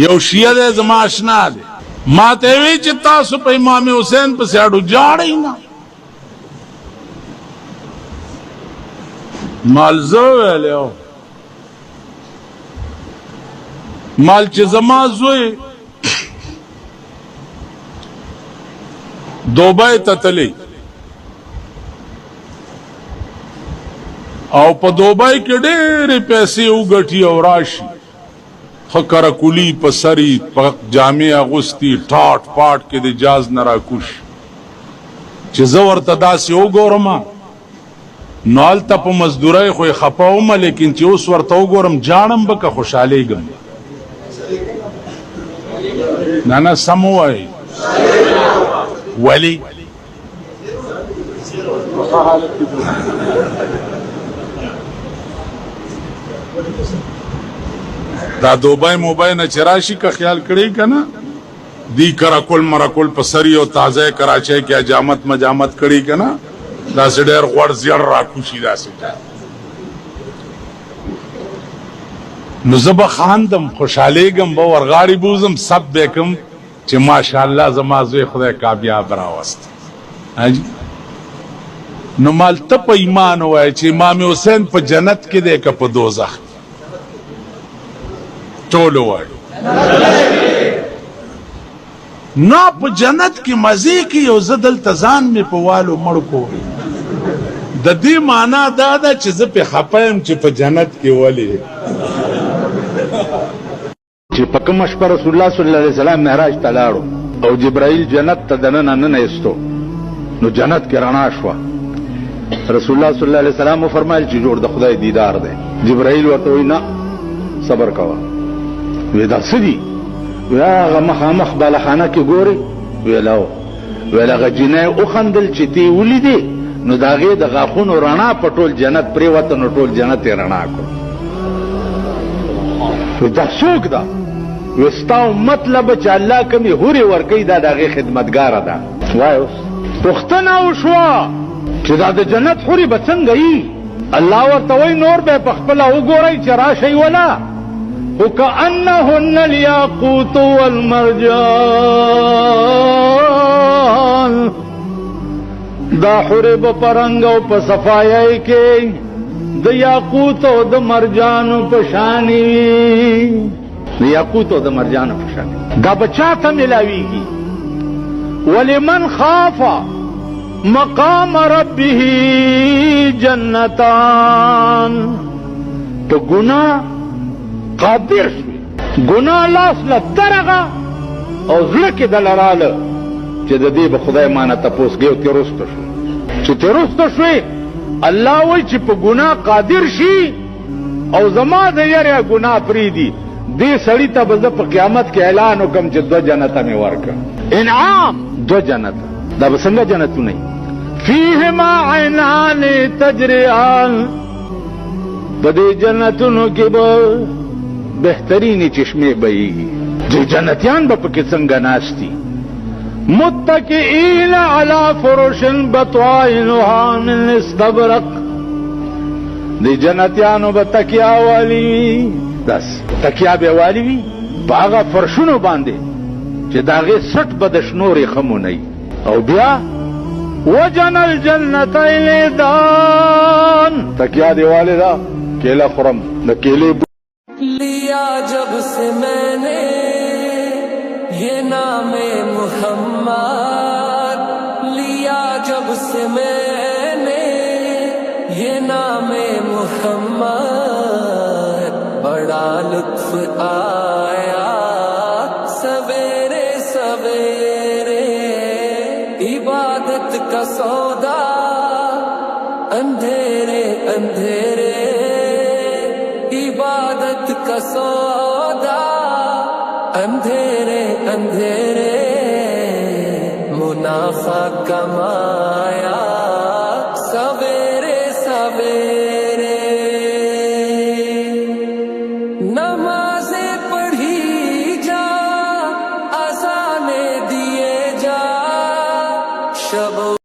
یو شیعه دی زما اشنا دی ما ته وی چې تاسو په امام حسین پسې اړو جاړئ نه مال زه ویلی و مال چې زما زوی دوبۍ ته تللی او په دوبۍ کې ډېرې پیسې وګټي او راشي ښه کرکولي په سري په جامې اغوستي ټاټ پاټ کې د جاز نه راکوش چې زه ورته داسې وګورم نو هلته په مزدورۍ خو یې خفه ومه لیکن چې اوس ورته وګورم جاړم به که خوشحالېږم نه سم ووایئ ولې دا دوبۍ موبۍ نه چې راشي که خیال کړی که نه دی کرکل مرکل په سري او تازه کراچۍ کې حجامت مجامت کړي که نه داسې ډېر غوړ زیړ راکوشي داسې نو زه به خاندم خوشحالېږم به ورغاړې بوزم سب به کم چې ماشاءالله زما زوی خدای کامیاب راوست نو مال ته په ایمان ووایه چې امام حسین په جنت کې دی که په دوزخ ټول ووایو نه په جنت کې مزې کې یو زه دلته ځان مې په والو مړ کو د دې معنا دا ده چې زه پې خفه یم چې په جنت کې ولې چې په کومه شپه رسول الله صلی الله علیه وسلم معراج ته لاړو او جبرائیل جنت ته دننه ننایستو نو جنت کې رڼا شوه رسول الله صلی الله علیه وسلم وفرمایل چې جوړ د خدای دیدار دی جبرائیل ورته وایي نه صبر کوه وی دا څه دي وی هغه مخامخ بالخانه کې ګورې ویل او ویل هغه جینۍ وخندل چې تی ولیدې نو د هغې د غاښونو رڼا په ټول جنت پرېوته نو ټول جنت یې رڼا کړو وی دا څوک ده وی ستا مطلب چې الله کومې هورې ورکوي دا د هغې خدمتګاره ده وایه اوس پوښتنه وشوه چې دا د جنت حورې به څنګه وي الله ورته وایي نور به یې په خپله وګورئ چې راشئ ولا وكأنهن الياقوت والمرجان دا حورې به په رنګ او په صفایۍ کې د یاقوت او د مرجانو په شانې وي د یاقوت او د مرجانو په شانې دا به چا ته میلاویږي ولمن خاف مقام ربه جنتان تو گناه قادر شوی گناه لاس لدرغه او زړه کې دله راله چې د دې به خدای مانه تپوس کوي او تېروسته شو چې تېروسته شوې الله وایي چې په ګناه قادر شي او زما د یرې ګناه پرېږدي دې سړي ته به زه په قیامت کې اعلان وکړم چې 2 جنته مې ورکړه انعام 2 جنته دا به څنګه جنتونه وي فیهما عینان تجریان په دې جنتونو کې به بهترینی چشمه بهیږي جو جنتیان به پکې څنګه ناشتي متکئین علی فرش بطائنها من استبرق دی جنتیانو به تکیا والی وي بس تکیا به والی وي په هغه فرشونو باندې چې د هغې سټ به د شنو ریخمو نه وي او بیا وجن الجنتین دان تکیا دی والی دا کیله خورم د کیلې लिया जब से मैंने ये नाम मुहम्मद लिया जब से मैंने ये नाम मुहम्मद बड़ा लुत्फ आया सवेरे सवेरे इबादत का सौदा अंधेरे अंधेरे इबादत का सौदा अंधेरे अंधेरे मुनाफा कमाया